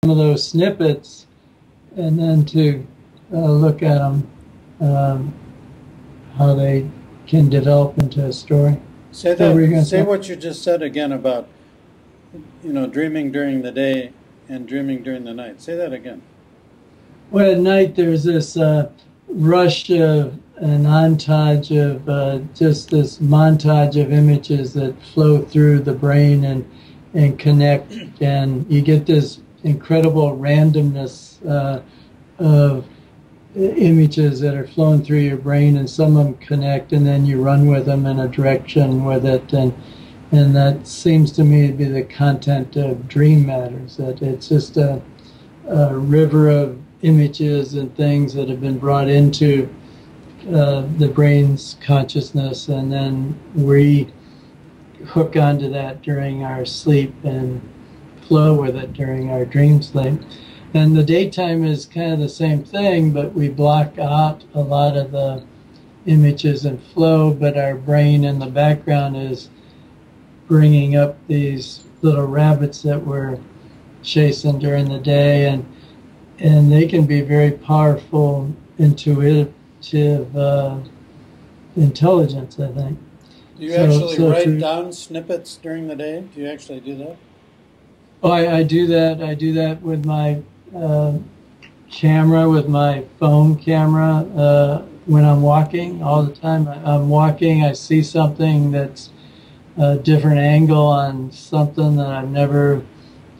of those snippets and then to look at them, how they can develop into a story. Say that. Say what you just said again about, dreaming during the day and dreaming during the night. Say that again. Well, at night there's this rush of an montage of just this montage of images that flow through the brain and connect, and you get this incredible randomness of images that are flowing through your brain, and some of them connect, and then you run with them in a direction with it, and that seems to me to be the content of Dream Matters. That it's just a river of images and things that have been brought into the brain's consciousness, and then we hook onto that during our sleep and flow with it during our dream sleep. And the daytime is kind of the same thing, but we block out a lot of the images and flow, but our brain in the background is bringing up these little rabbits that we're chasing during the day, and they can be very powerful, intuitive intelligence, I think. Do you actually write down snippets during the day? Do you actually do that? Oh, I do that. I do that with my camera, with my phone camera, when I'm walking all the time. I'm walking, I see something that's a different angle on something that I've never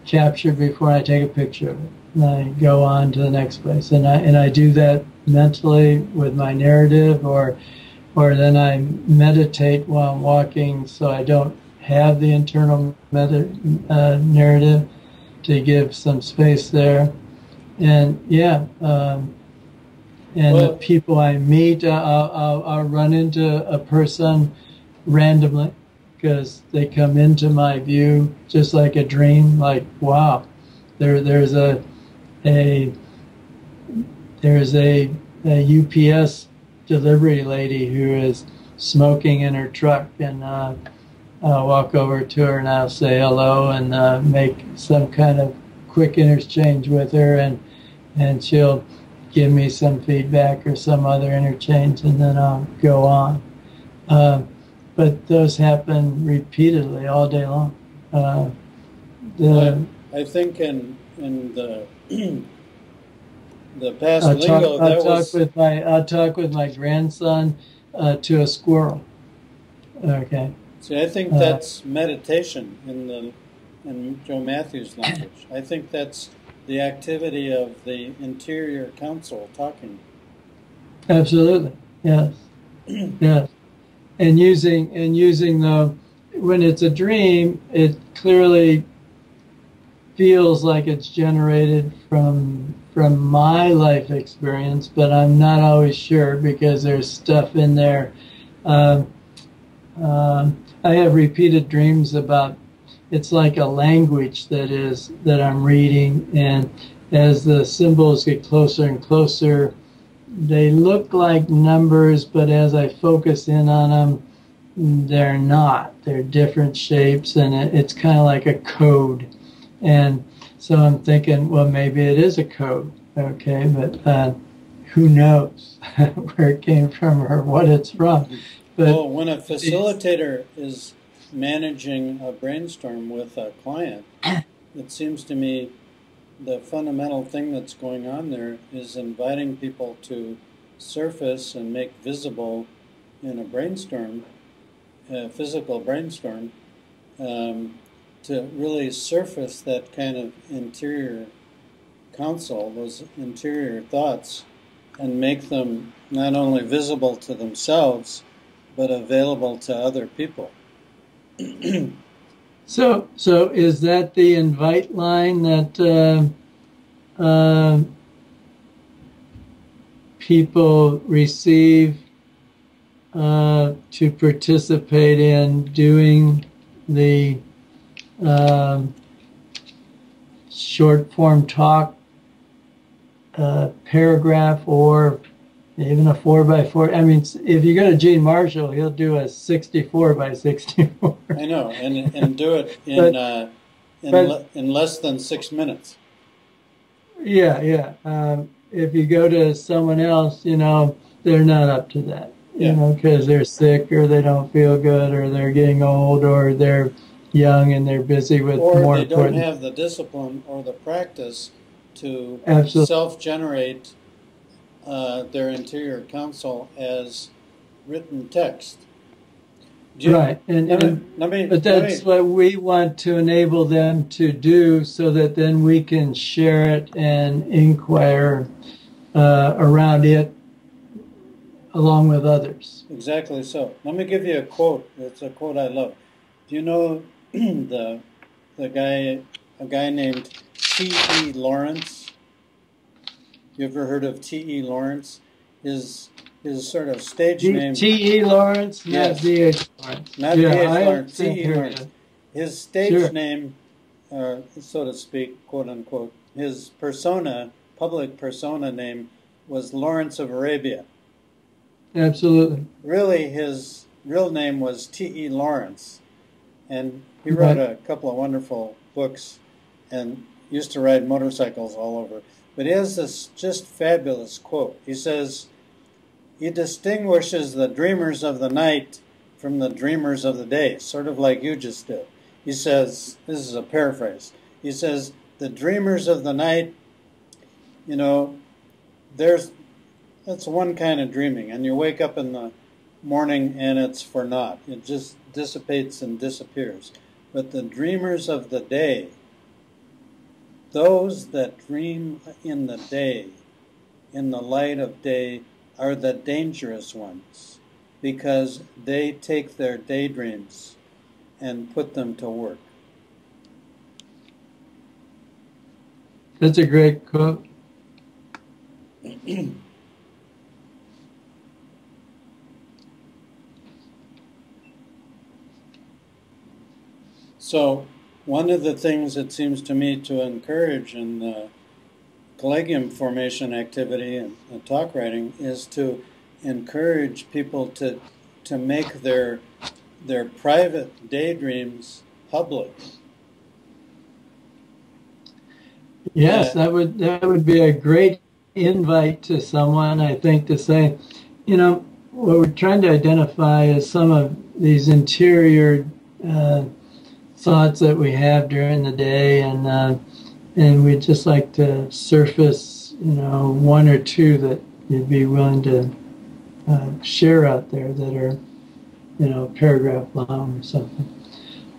captured before, I take a picture of it. And I go on to the next place. And I do that mentally with my narrative, or then I meditate while I'm walking so I don't have the internal narrative, to give some space there. And the people I meet, I'll run into a person randomly because they come into my view just like a dream. Like, wow, there's a UPS delivery lady who is smoking in her truck, and I'll walk over to her and I'll say hello and make some kind of quick interchange with her, and she'll give me some feedback or some other interchange, and then I'll go on. But those happen repeatedly all day long. I think in the the past lingo, I'll talk with my grandson to a squirrel. Okay. See, I think that's meditation in Joe Matthews' language. I think that's the activity of the interior council talking. Absolutely, yes, yes. And using the, when it's a dream, it clearly feels like it's generated from my life experience, but I'm not always sure because there's stuff in there. I have repeated dreams about, it's like a language that I'm reading, and as the symbols get closer and closer, they look like numbers, but as I focus in on them, they're not. They're different shapes, and it's kind of like a code. And so I'm thinking, well, maybe it is a code, okay, but who knows where it came from or what it's from. But well, when a facilitator is managing a brainstorm with a client, it seems to me the fundamental thing that's going on there is inviting people to surface and make visible in a brainstorm, a physical brainstorm, to really surface that kind of interior counsel, those interior thoughts, and make them not only visible to themselves, but available to other people. So is that the invite line that people receive to participate in doing the short form talk paragraph, or even a 4x4? I mean, if you go to Gene Marshall, he'll do a 64x64. I know, and do it in less than 6 minutes. yeah, yeah. If you go to someone else, they're not up to that, Yeah. because they're sick or they don't feel good or they're getting old or they're young and they're busy with Or more they don't important. have the discipline or the practice to Absolutely. self-generate their interior counsel as written text. Right. But that's what we want to enable them to do so that then we can share it and inquire around it along with others. Exactly so. Let me give you a quote. It's a quote I love. Do you know the guy, a guy named T.E. Lawrence? You ever heard of T.E. Lawrence? His sort of stage name. T.E. Lawrence, not Yes, D.H. Lawrence. not Yeah, D.H. I Lawrence. haven't T.E. heard Lawrence. it. His stage Sure. name, so to speak, quote unquote, his persona, public persona name was Lawrence of Arabia. Absolutely. Really, his real name was T.E. Lawrence, and he Right. wrote a couple of wonderful books and used to ride motorcycles all over. But he has this just fabulous quote. He says, he distinguishes the dreamers of the night from the dreamers of the day, sort of like you just did. He says, this is a paraphrase, he says, the dreamers of the night, that's one kind of dreaming, and you wake up in the morning and it's for naught. It just dissipates and disappears. But the dreamers of the day, those that dream in the day, in the light of day, are the dangerous ones because they take their daydreams and put them to work. That's a great quote. So one of the things it seems to me to encourage in the collegium formation activity and talk writing is to encourage people to make their private daydreams public. Yes, that would be a great invite to someone, I think, to say, what we're trying to identify is some of these interior thoughts that we have during the day, and we'd just like to surface, one or two that you'd be willing to share out there that are, paragraph long or something.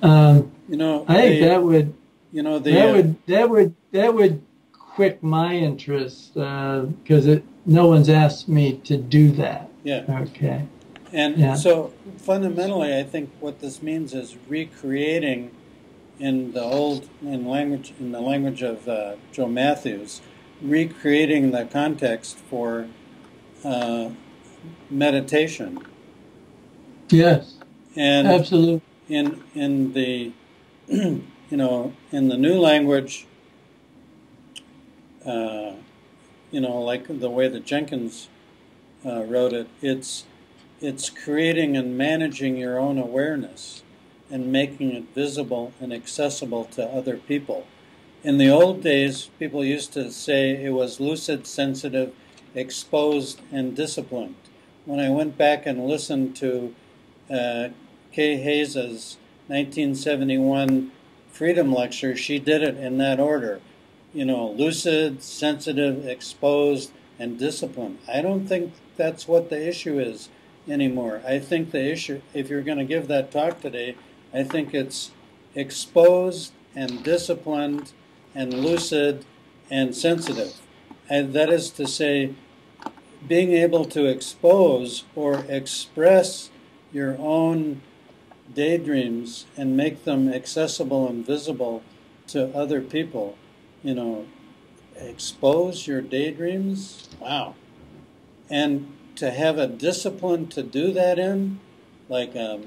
I think that would that would quick my interest because no one's asked me to do that. Yeah. Okay. And so fundamentally, I think what this means is recreating in the language of Joe Matthews, recreating the context for meditation. Yes. And absolutely. In the in the new language, like the way that Jenkins wrote it, it's creating and managing your own awareness and making it visible and accessible to other people. In the old days, people used to say it was lucid, sensitive, exposed, and disciplined. When I went back and listened to Kay Hayes' 1971 Freedom Lecture, she did it in that order. Lucid, sensitive, exposed, and disciplined. I don't think that's what the issue is anymore. I think the issue, if you're going to give that talk today, I think it's exposed and disciplined and lucid and sensitive. And that is to say, being able to expose or express your own daydreams and make them accessible and visible to other people. Expose your daydreams. Wow. And to have a discipline to do that in, like a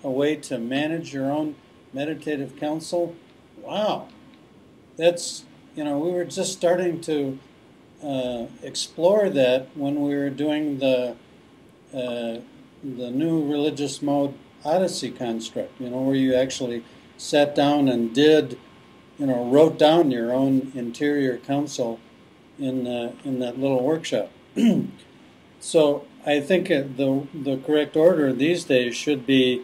way to manage your own meditative counsel. Wow. That's, we were just starting to explore that when we were doing the new religious mode Odyssey construct, where you actually sat down and did wrote down your own interior counsel in that little workshop. So I think the correct order these days should be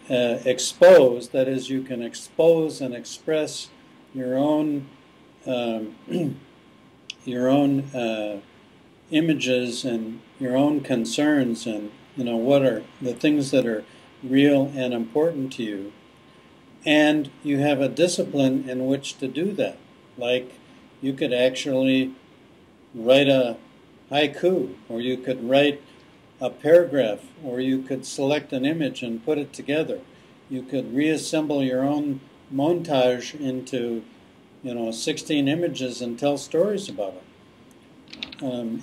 exposed. That is, you can expose and express your own images and your own concerns, and what are the things that are real and important to you. And you have a discipline in which to do that. Like, you could actually write a haiku, or you could write a paragraph, or you could select an image and put it together. You could reassemble your own montage into 16 images and tell stories about it.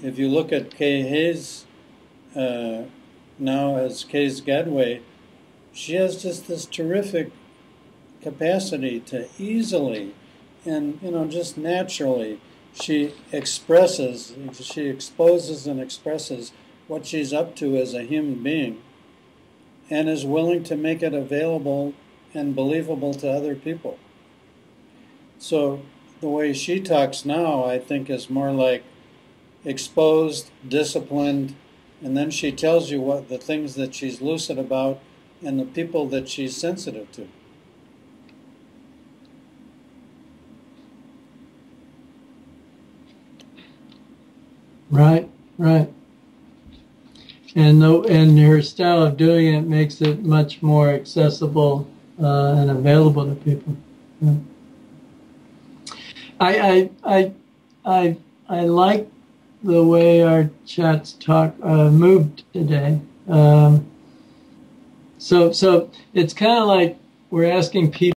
If you look at Kay Hayes now as Kay's Gadway, she has just this terrific capacity to easily and just naturally she exposes and expresses what she's up to as a human being, and is willing to make it available and believable to other people. So the way she talks now, I think, is more like exposed, disciplined, and then she tells you what the things that she's lucid about and the people that she's sensitive to. Right, right. And her style of doing it makes it much more accessible and available to people. Yeah. I like the way our chats moved today. So it's kind of like we're asking people